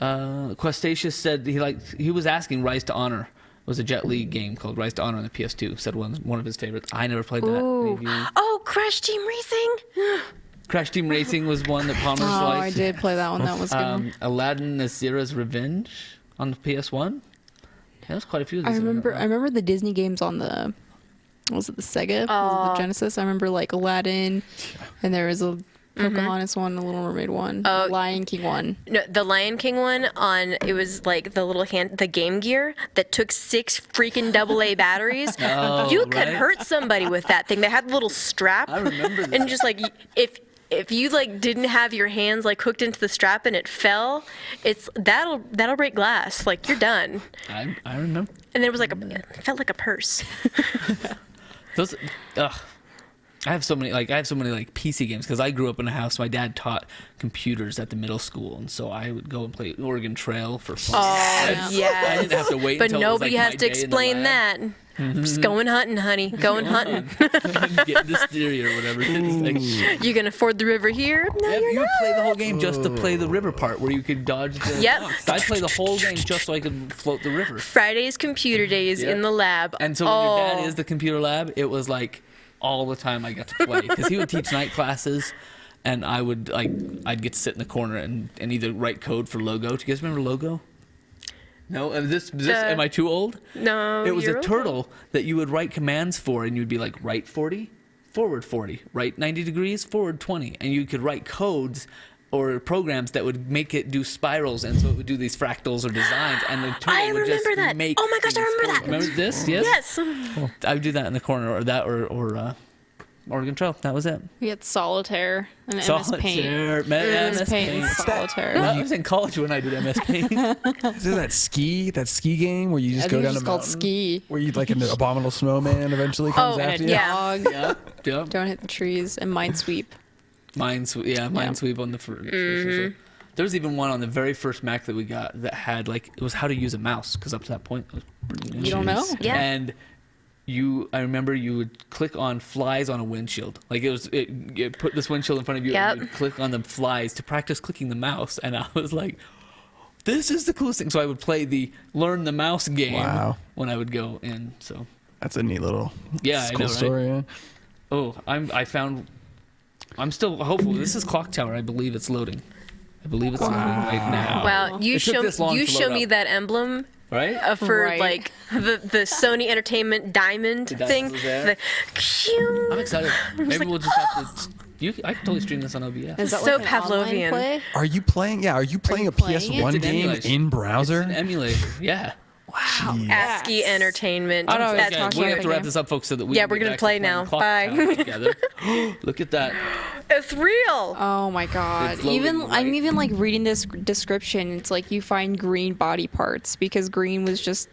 Questatious said he was asking Rise to Honor. It was a Jet Li game called Rise to Honor on the PS2. Said one of his favorites. I never played that. Ooh. Maybe- Oh, Crash Team Racing. Crash Team Racing was one that Palmer's Oh, liked. I did play that one. That was a good. One. Aladdin Nasira's Revenge on the PS1. Yeah, there's quite a few of these. I remember the Disney games on the. Was it the Sega? Was it the Genesis? I remember like Aladdin, and there was a Pocahontas one, a Little Mermaid one, a Lion King one. No, the Lion King one it was like the Game Gear that took 6 freaking AA batteries. Oh, You could right. hurt somebody with that thing. They had a little strap. I remember that. And just like if you like didn't have your hands like hooked into the strap and it fell, that'll break glass. Like you're done. I remember. And there was like it felt like a purse. Those, I have so many like PC games because I grew up in a house. My dad taught computers at the middle school, and so I would go and play Oregon Trail for fun. Oh, yeah. I didn't have to wait. But until nobody it was, like, has my to day in the explain lab. that. Just going hunting, honey. Going hunting. Get distillery or whatever. It's like, You can afford the river here? No, yeah, you're you would not. play the whole game just to play the river part where you could dodge the Yep. blocks. I'd play the whole game just so I could float the river. Fridays computer days Yeah. in the lab. And so when your dad is the computer lab, it was like all the time I got to play because he would teach night classes, and I'd get to sit in the corner and either write code for Logo. Do you guys remember Logo? No, am I too old? No, It was you're a okay. turtle that you would write commands for, and you'd be like, right 40, forward 40, right 90 degrees, forward 20. And you could write codes or programs that would make it do spirals, and so it would do these fractals or designs, and the turtle I would just remember that. make Oh my gosh, I things remember for that. you. Remember this? Yes? Yes. I would do that in the corner, or that, or Oregon Trail. That was it. We had Solitaire and MS Paint. Solitaire, MS MS Paint Paint. and Solitaire. No, I was in college when I did MS Paint. Is there that ski game where you just I go think down it's a called mountain? Ski. Where you like an abominable snowman eventually comes Oh, after And you? a yeah. dog. Yep. Don't hit the trees. And Minesweep. Minesweep on the first. There was even one on the very first Mac that we got that had it was how to use a mouse, because up to that point it was pretty new. You don't know? Yeah. And I remember you would click on flies on a windshield. Like it put this windshield in front of you, Yep. and you'd click on the flies to practice clicking the mouse. And I was like, this is the coolest thing. So I would play the learn the mouse game Wow. when I would go in. So That's a neat little yeah, I cool know, right? story. Yeah. Oh, I'm still hopeful. This is Clock Tower. I believe it's loading. I believe it's loading right now. Wow, you It took show this long to show load me up. that emblem Right? for Right. like the Sony Entertainment diamond The thing. diamond was there. The I'm excited. Maybe we'll just have to. I can totally stream this on OBS. Is that So like an online Pavlovian. play? Are you playing? Yeah. Are you playing a playing it? PS1 It's an game emulation. in browser? It's an emulator. Yeah. Jeez. ASCII Yes. Entertainment. I don't know, That's- it's Okay, we talking have about to the wrap game. this up, folks, so that we Yeah, can we're get gonna back to play playing now. Clock Bye. Tower together. Look at that. It's real. Oh my god! It's loading I'm right. even like reading this description. It's like you find green body parts because green was just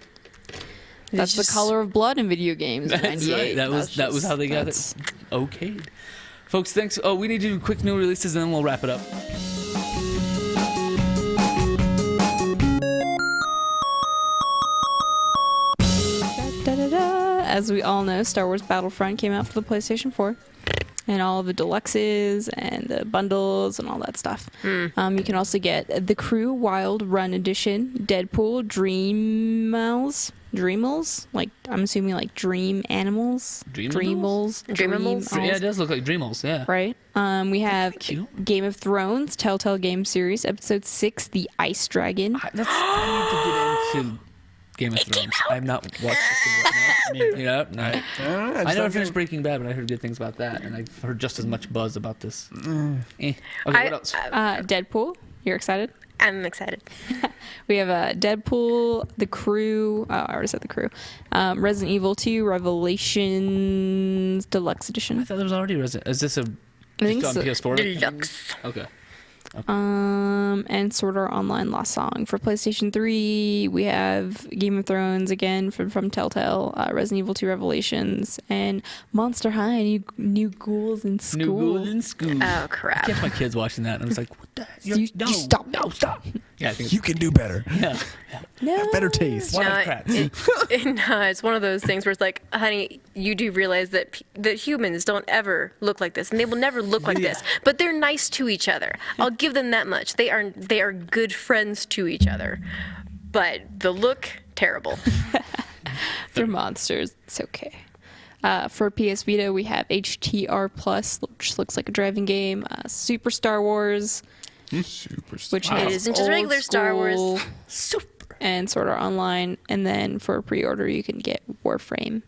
that's the just- color of blood in video games. in That's 98. right. That was how they got it. Okay. Folks, thanks. Oh, we need to do quick new releases and then we'll wrap it up. Da-da-da. As we all know, Star Wars Battlefront came out for the PlayStation 4. And all of the deluxes and the bundles and all that stuff. You can also get the Crew Wild Run Edition, Deadpool, Dreamals, like I'm assuming like dream animals, Dreamals? Dreamimals? Yeah, it does look like Dreamals, yeah. right? We have cute. Game of Thrones, Telltale Game Series, Episode 6, The Ice Dragon. I need to get into Game of Thrones. I've not watched a single one. Yeah, no. I never finished Breaking Bad, but I heard good things about that, and I've heard just as much buzz about this. Okay, what else? Deadpool, you're excited? I'm excited. We have Deadpool, The Crew. I already said The Crew. Resident Evil 2 Revelations Deluxe I Edition. thought there was already Resident. Is this a think just on so. PS4? Deluxe. Okay. And Sword Art Online Lost Song. For PlayStation 3, we have Game of Thrones again from Telltale, Resident Evil 2 Revelations, and Monster High, new ghouls in school. New Ghouls in School. Oh I crap. catch my kids watching that, and I was like, "What the? Heck? You stop it. No, stop!" Yeah, I think You can do better. yeah. No. Have better taste. What No, a crap. no, it's one of those things where it's like, honey, you do realize that humans don't ever look like this, and they will never look like this. But they're nice to each other. I'll give them that much. They are good friends to each other. But the look, terrible. They're monsters. It's okay. For PS Vita, we have HTR Plus, which looks like a driving game. Super Star Wars, Super. which It has isn't just old regular Star Wars. school Super. and Sword Art Online. And then for pre-order, you can get Warframe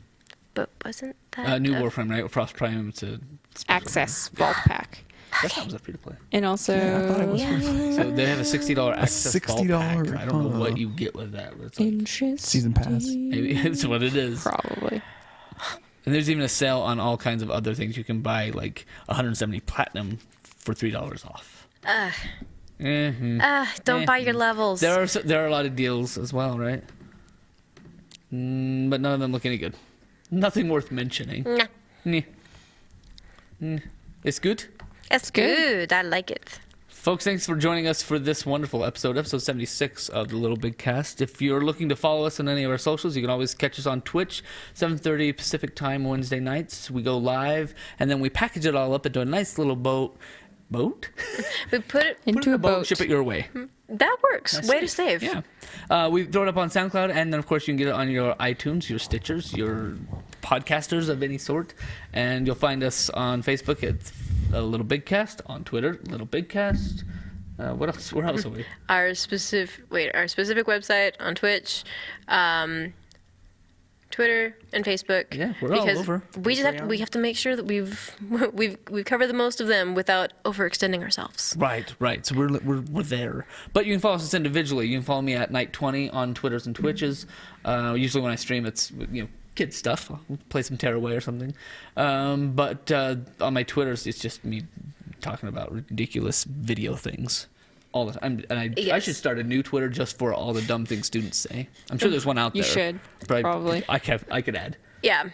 But wasn't that New a- Warframe, right? Frost Prime to Access Vault Pack. That sounds free to play. And also, So they have a $60 access $60 vault pack. I don't know what you get with that, but it's like, interesting. Season pass. maybe it's what it is. Probably. And there's even a sale on all kinds of other things. You can buy like 170 platinum for $3 off. don't buy your levels. There are a lot of deals as well, right? But none of them look any good. Nothing worth mentioning. Nah. Nah. It's good. It's good. I like it. Folks, thanks for joining us for this wonderful episode 76 of the Little Big Cast. If you're looking to follow us on any of our socials, you can always catch us on Twitch, 7:30 Pacific time Wednesday nights. We go live, and then we package it all up into a nice little boat? We put it Into in a boat. Ship it your way. That works. Way to save. Yeah. We throw it up on SoundCloud, and then, of course, you can get it on your iTunes, your Stitchers, your podcasters of any sort. And you'll find us on Facebook at Little Big Cast, on Twitter, LittleBigKast. What else? Where else are we? Our specific website on Twitch, Twitter, and Facebook. Yeah, we're all over. We have to make sure that we've covered the most of them without overextending ourselves. Right. So we're there. But you can follow us individually. You can follow me at Night20 on Twitters and Twitches. Usually when I stream, it's kid stuff. I'll play some Tearaway or something. But on my Twitters, it's just me talking about ridiculous video things all the time. And I should start a new Twitter just for all the dumb things students say. I'm sure there's one out there. You should, but probably. I could add. Yeah.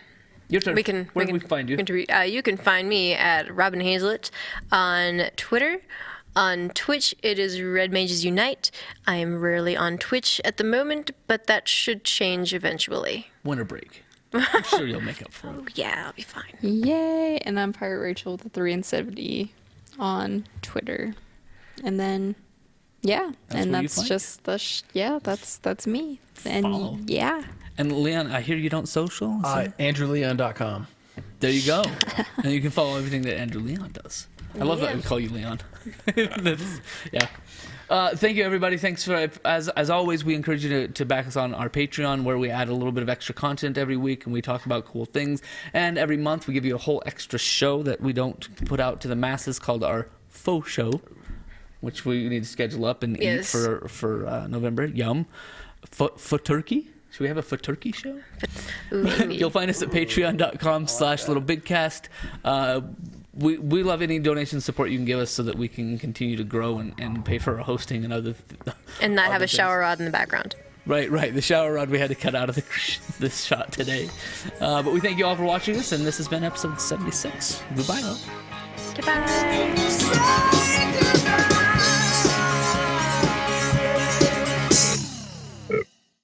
Your turn. Where can we find you? You can find me at Robin Hazlett on Twitter. On Twitch, it is Red Mages Unite. I am rarely on Twitch at the moment, but that should change eventually. Winter break. I'm sure you'll make up for it. Oh, yeah, I'll be fine. Yay! And I'm Pirate Rachel with the 3 and 70 on Twitter. And then, that's just that's me. And Follow. And Leon, I hear you don't social. So AndrewLeon.com. there you go. And you can follow everything that Andrew Leon does. I love that we call you Leon. Thank you, everybody. Thanks for, as always, we encourage you to back us on our Patreon, where we add a little bit of extra content every week, and we talk about cool things. And every month, we give you a whole extra show that we don't put out to the masses called our faux show, which we need to schedule up and eat for November. Yum. Foot turkey? Should we have a foot turkey show? You'll find us at patreon.com/littlebigcast. We love any donation support you can give us so that we can continue to grow and pay for our hosting and other And not have a things. shower rod in the background. Right. The shower rod we had to cut out of this shot today. But we thank you all for watching this, and this has been episode 76. Goodbye, all. Goodbye.